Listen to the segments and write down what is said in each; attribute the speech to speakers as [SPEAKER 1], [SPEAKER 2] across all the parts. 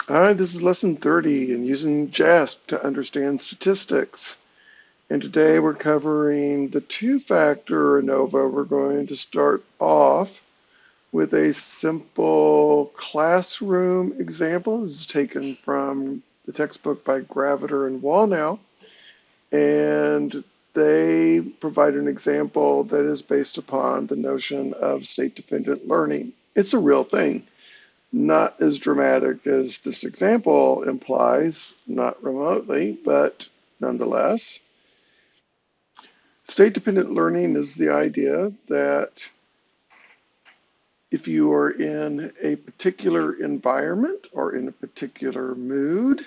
[SPEAKER 1] Hi, this is lesson 30 and using JASP to understand statistics. And today we're covering the two-factor ANOVA. We're going to start off with a simple classroom example. This is taken from the textbook by Graviter and Wallnow. And they provide an example that is based upon the notion of state-dependent learning. It's a real thing. Not as dramatic as this example implies, not remotely, but nonetheless. State-dependent learning is the idea that if you are in a particular environment or in a particular mood,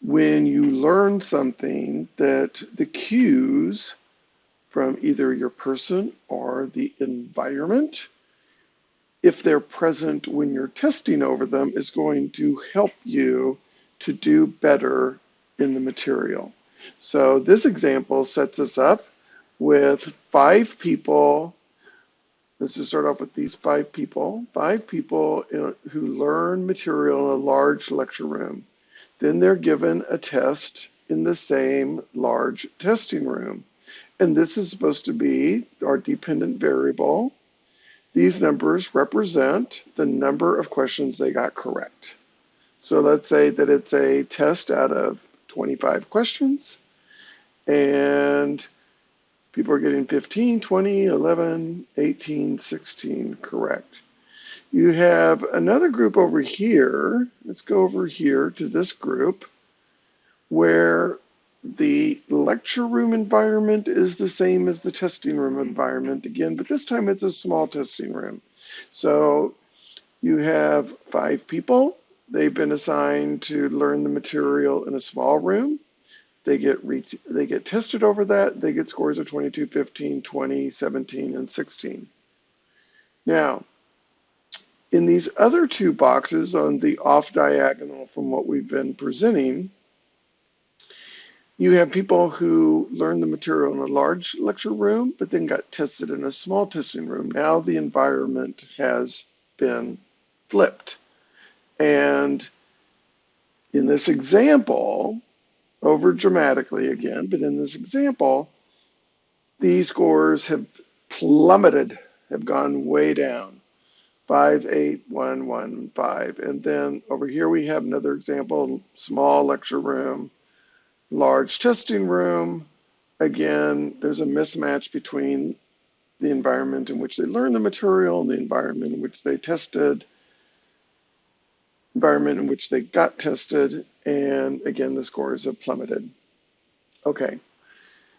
[SPEAKER 1] when you learn something, that the cues from either your person or the environment, if they're present when you're testing over them, is going to help you to do better in the material. So this example sets us up with 5 people. Let's just start off with these 5 people. 5 people who learn material in a large lecture room. Then they're given a test in the same large testing room. And this is supposed to be our dependent variable. These numbers represent the number of questions they got correct. So let's say that it's a test out of 25 questions, and people are getting 15, 20, 11, 18, 16 correct. You have another group over here. Let's go over here to this group where the lecture room environment is the same as the testing room environment again, but this time it's a small testing room. So you have 5 people. They've been assigned to learn the material in a small room. They get tested over that. They get scores of 22, 15, 20, 17, and 16. Now, in these other 2 boxes on the off diagonal from what we've been presenting, you have people who learn the material in a large lecture room, but then got tested in a small testing room. Now the environment has been flipped. And in this example, over dramatically again, but in this example, these scores have plummeted, have gone way down. 5, 8, 1, 1, 5. And then over here we have another example, small lecture room, large testing room. Again, there's a mismatch between the environment in which they learned the material and the environment in which they tested, environment in which they got tested, and again, the scores have plummeted. Okay,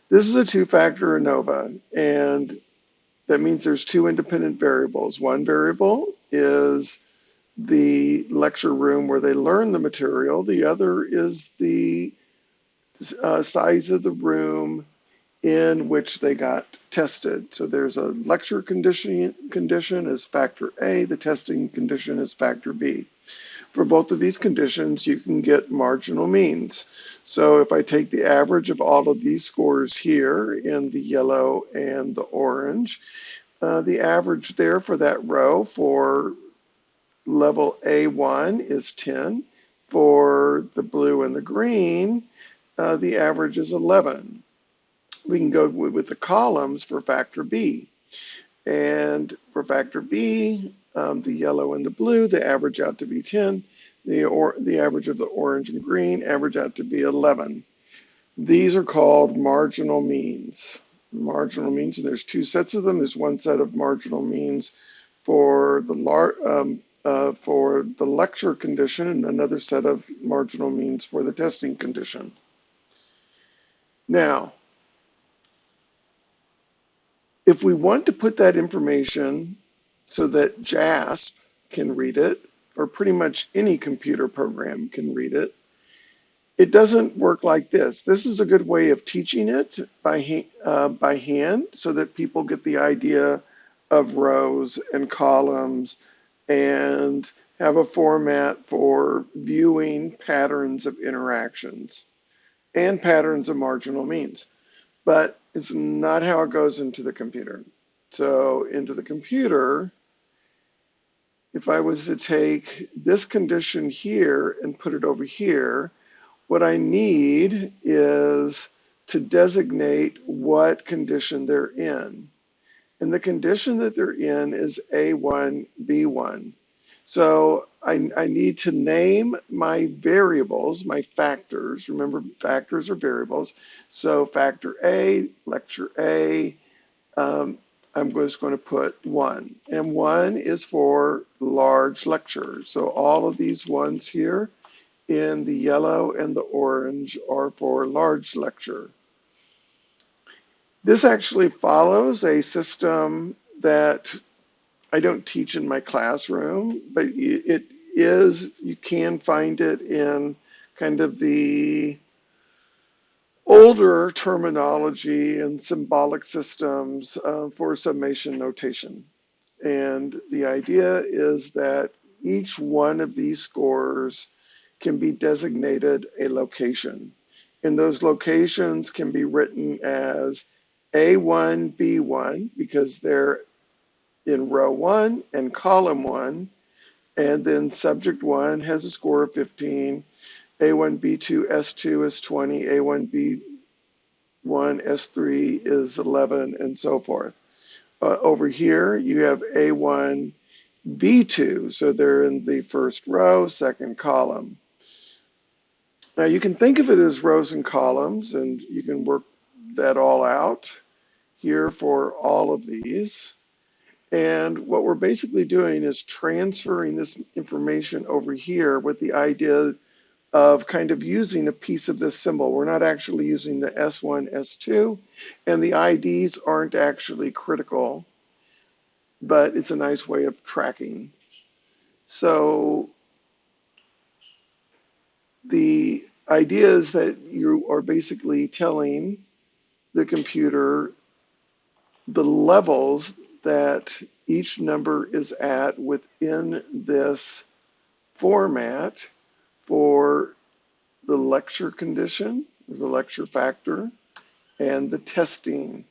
[SPEAKER 1] this is a 2-factor ANOVA, and that means there's 2 independent variables. One variable is the lecture room where they learn the material. The other is the size of the room in which they got tested. So there's a lecture condition as factor A, the testing condition is factor B. For both of these conditions, you can get marginal means. So if I take the average of all of these scores here in the yellow and the orange, the average there for that row for level A1 is 10. For the blue and the green, the average is 11. We can go with the columns for factor B. And for factor B, the yellow and the blue, they average out to be 10. The average of the orange and green average out to be 11. These are called marginal means. Marginal means, and there's 2 sets of them. There's one set of marginal means for the lecture condition and another set of marginal means for the testing condition. Now, if we want to put that information so that JASP can read it, or pretty much any computer program can read it, it doesn't work like this. This is a good way of teaching it by hand so that people get the idea of rows and columns and have a format for viewing patterns of interactions and patterns of marginal means. But it's not how it goes into the computer. So into the computer, if I was to take this condition here and put it over here, what I need is to designate what condition they're in. And the condition that they're in is A1, B1. So I need to name my variables, my factors. Remember, factors are variables. So factor A, lecture A, I'm just going to put 1. And 1 is for large lecture. So all of these ones here in the yellow and the orange are for large lecture. This actually follows a system that I don't teach in my classroom, but it is, you can find it in kind of the older terminology and symbolic systems for summation notation. And the idea is that each one of these scores can be designated a location. And those locations can be written as A1, B1, because they're in row 1 and column 1. And then subject 1 has a score of 15. A1, B2, S2 is 20. A1, B1, S3 is 11, and so forth. Over here, you have A1, B2, so they're in the first row, second column. Now you can think of it as rows and columns, and you can work that all out here for all of these. And what we're basically doing is transferring this information over here with the idea of kind of using a piece of this symbol. We're not actually using the S1, S2, and the IDs aren't actually critical, but it's a nice way of tracking. So the idea is that you are basically telling the computer the levels that each number is at within this format for the lecture condition, the lecture factor, and the testing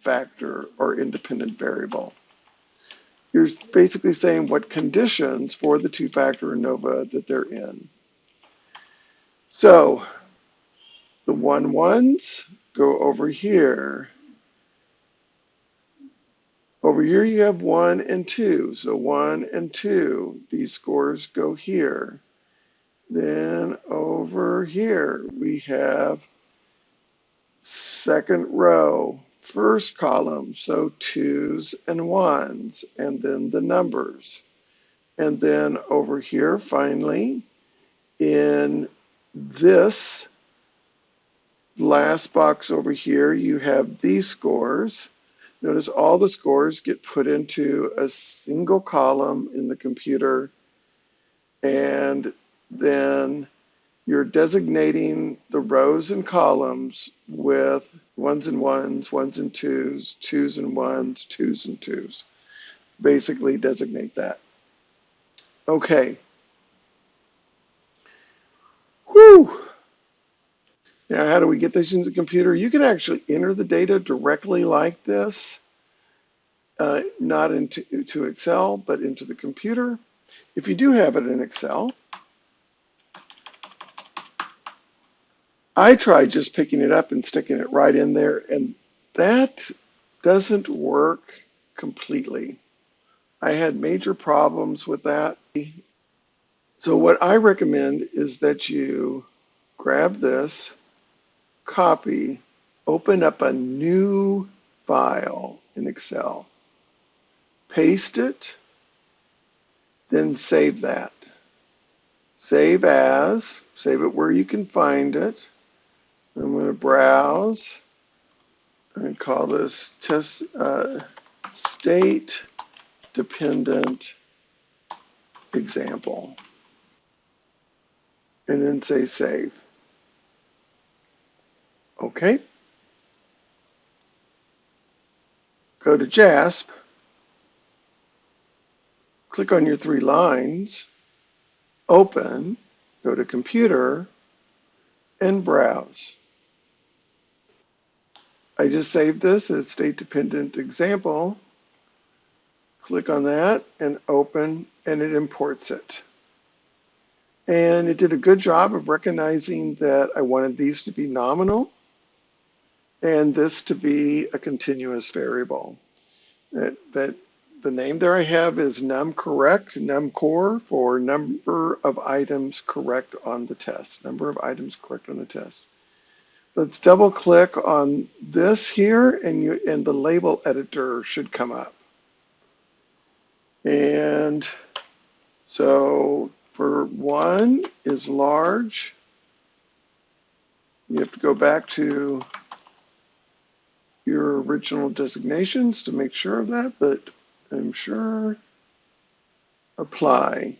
[SPEAKER 1] factor or independent variable. You're basically saying what conditions for the two-factor ANOVA that they're in. So the 1-1s go over here. Over here you have 1 and 2. So 1 and 2, these scores go here. Then over here we have second row, first column, so 2s and 1s, and then the numbers. And then over here, finally, in this last box over here, you have these scores. Notice all the scores get put into a single column in the computer, and then you're designating the rows and columns with 1s and 1s, 1s and 2s, 2s and 1s, 2s and 2s. Basically designate that. Okay. Whew. Now, how do we get this into the computer? You can actually enter the data directly like this, not into Excel, but into the computer. If you do have it in Excel, I tried just picking it up and sticking it right in there, and that doesn't work completely. I had major problems with that. So what I recommend is that you grab this, copy, open up a new file in Excel, paste it, then save that. Save as, save it where you can find it. I'm going to browse and call this test state dependent example, and then say save. Okay. Go to JASP, click on your 3 lines, open, go to computer, and browse. I just saved this as state dependent example. Click on that and open, and it imports it. And it did a good job of recognizing that I wanted these to be nominal and this to be a continuous variable. That the name there I have is num correct, num core for number of items correct on the test. Number of items correct on the test. Let's double click on this here and the label editor should come up. And so for 1 is large. You have to go back to your original designations to make sure of that, but I'm sure. Apply.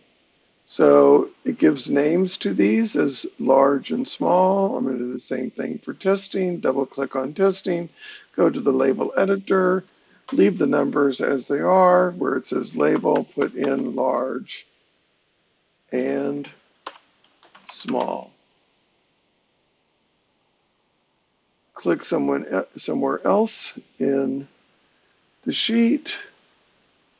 [SPEAKER 1] So it gives names to these as large and small. I'm going to do the same thing for testing. Double click on testing, go to the label editor, leave the numbers as they are. Where it says label, put in large and small. Click somewhere else in the sheet.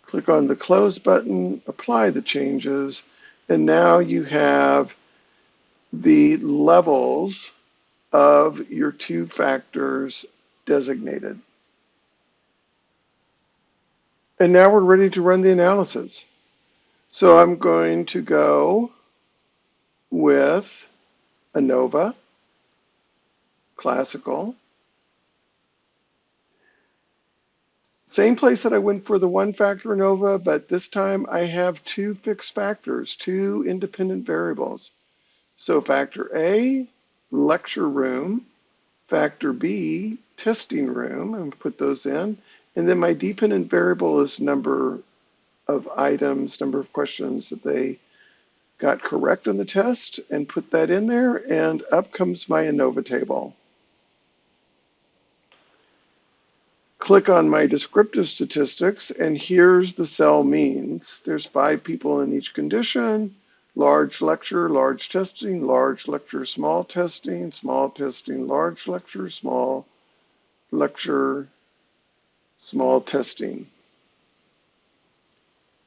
[SPEAKER 1] Click on the close button, apply the changes, and now you have the levels of your 2 factors designated. And now we're ready to run the analysis. So I'm going to go with ANOVA, classical. Same place that I went for the 1 factor ANOVA, but this time I have 2 fixed factors, 2 independent variables. So factor A, lecture room, factor B, testing room, and put those in. And then my dependent variable is number of items, number of questions that they got correct on the test, and put that in there, and up comes my ANOVA table. Click on my descriptive statistics, and here's the cell means. There's 5 people in each condition: large lecture, large testing, large lecture, small testing, large lecture, small testing.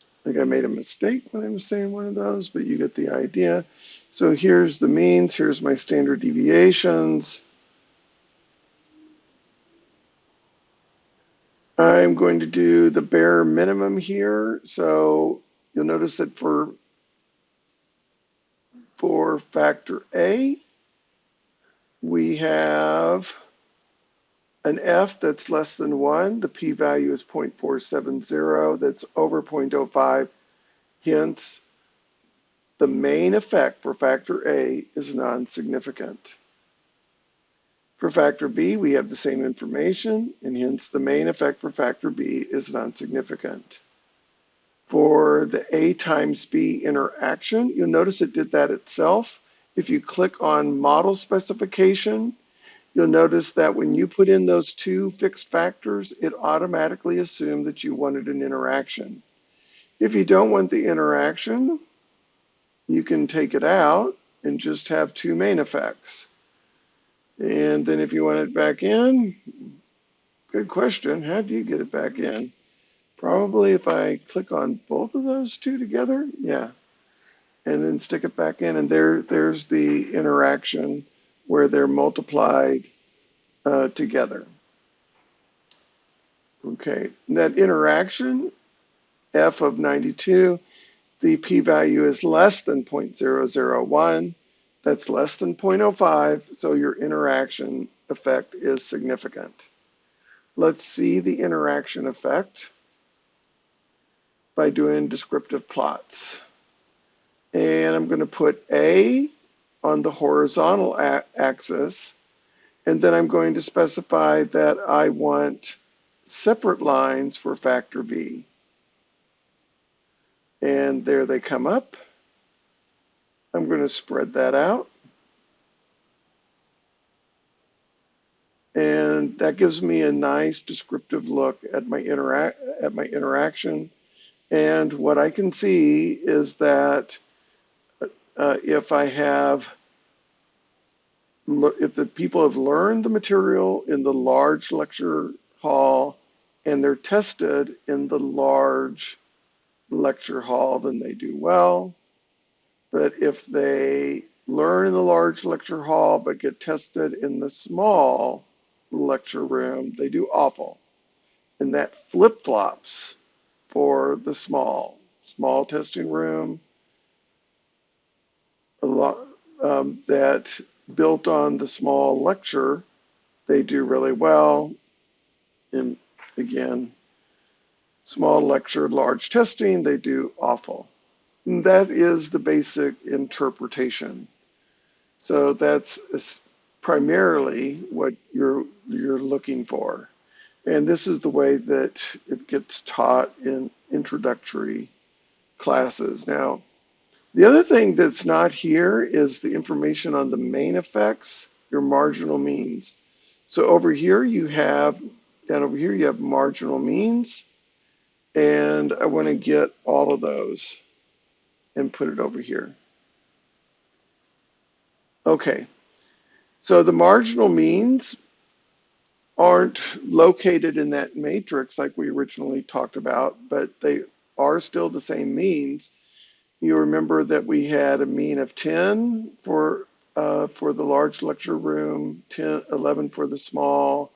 [SPEAKER 1] I think I made a mistake when I was saying one of those, but you get the idea. So here's the means, here's my standard deviations. I'm going to do the bare minimum here. So you'll notice that for factor A, we have an F that's less than 1. The p-value is 0.470. That's over 0.05. Hence, the main effect for factor A is non-significant. For factor B, we have the same information, and hence the main effect for factor B is non-significant. For the A times B interaction, you'll notice it did that itself. If you click on model specification, you'll notice that when you put in those 2 fixed factors, it automatically assumed that you wanted an interaction. If you don't want the interaction, you can take it out and just have 2 main effects. And then if you want it back in, good question, how do you get it back in? Probably if I click on both of those 2 together, yeah. And then stick it back in, and there's the interaction where they're multiplied together. Okay, that interaction, F of 92, the p-value is less than 0.001. That's less than 0.05, so your interaction effect is significant. Let's see the interaction effect by doing descriptive plots. And I'm going to put A on the horizontal axis, and then I'm going to specify that I want separate lines for factor B. And there they come up. I'm going to spread that out. And that gives me a nice descriptive look at my interaction. And what I can see is that if the people have learned the material in the large lecture hall and they're tested in the large lecture hall, then they do well. But if they learn in the large lecture hall but get tested in the small lecture room, they do awful. And that flip-flops for the small testing room, a lot that built on the small lecture, they do really well. And again, small lecture, large testing, they do awful. And that is the basic interpretation. So that's primarily what you're looking for. And this is the way that it gets taught in introductory classes. Now, the other thing that's not here is the information on the main effects, your marginal means. So over here you have, down over here you have marginal means, and I want to get all of those and put it over here. Okay, so the marginal means aren't located in that matrix like we originally talked about, but they are still the same means. You remember that we had a mean of 10 for the large lecture room, 11 for the small,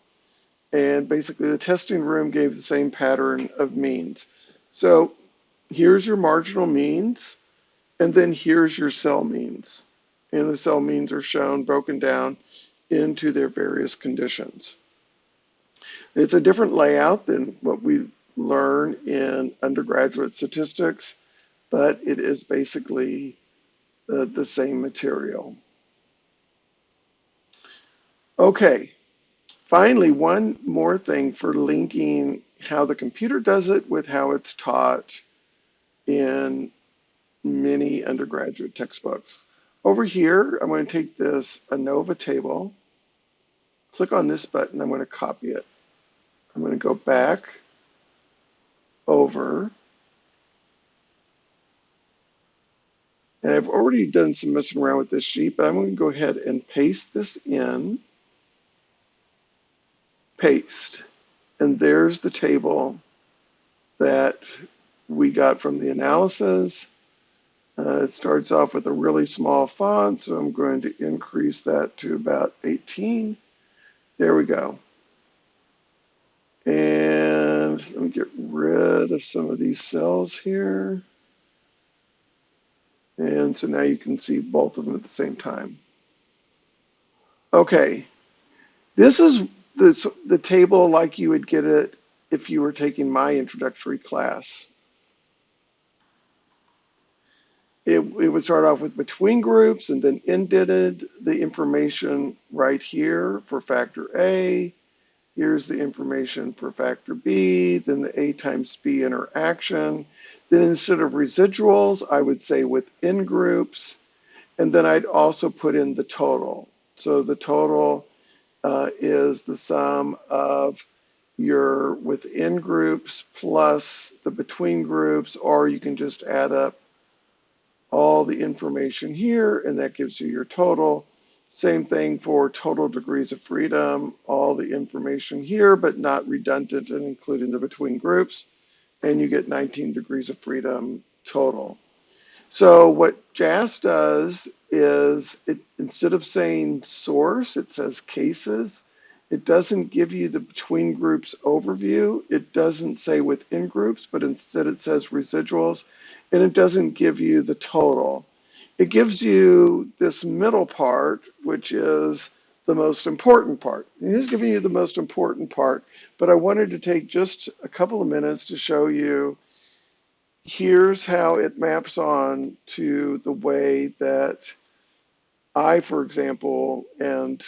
[SPEAKER 1] and basically the testing room gave the same pattern of means. So here's your marginal means, and then here's your cell means. And the cell means are shown broken down into their various conditions. It's a different layout than what we learn in undergraduate statistics, but it is basically the same material. Okay, finally, one more thing for linking how the computer does it with how it's taught in many undergraduate textbooks. Over here, I'm going to take this ANOVA table, click on this button, I'm going to copy it. I'm going to go back over, and I've already done some messing around with this sheet, but I'm going to go ahead and paste this in, paste, and there's the table that we got from the analysis. It starts off with a really small font, so I'm going to increase that to about 18. There we go. And let me get rid of some of these cells here. And so now you can see both of them at the same time. Okay, this is the table like you would get it if you were taking my introductory class. It would start off with between groups and then indented the information right here for factor A. Here's the information for factor B, then the A times B interaction. Then instead of residuals, I would say within groups, and then I'd also put in the total. So the total is the sum of your within groups plus the between groups, or you can just add up all the information here, and that gives you your total. Same thing for total degrees of freedom, all the information here, but not redundant and including the between groups, and you get 19 degrees of freedom total. So what JASP does is, instead of saying source, it says cases. It doesn't give you the between groups overview. It doesn't say within groups, but instead it says residuals, and it doesn't give you the total. It gives you this middle part, which is the most important part. It is giving you the most important part, but I wanted to take just a couple of minutes to show you here's how it maps on to the way that I, for example, and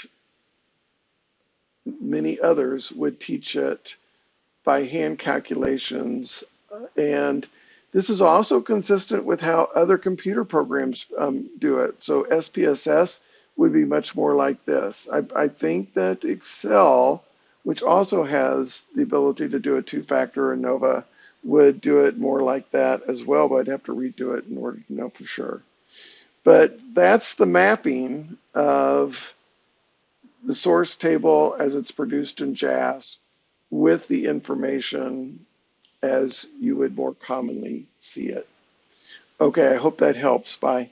[SPEAKER 1] many others would teach it by hand calculations. And this is also consistent with how other computer programs do it. So SPSS would be much more like this. I think that Excel, which also has the ability to do a two-factor ANOVA, would do it more like that as well, but I'd have to redo it in order to know for sure. But that's the mapping of the source table as it's produced in JASP with the information as you would more commonly see it. Okay, I hope that helps. Bye.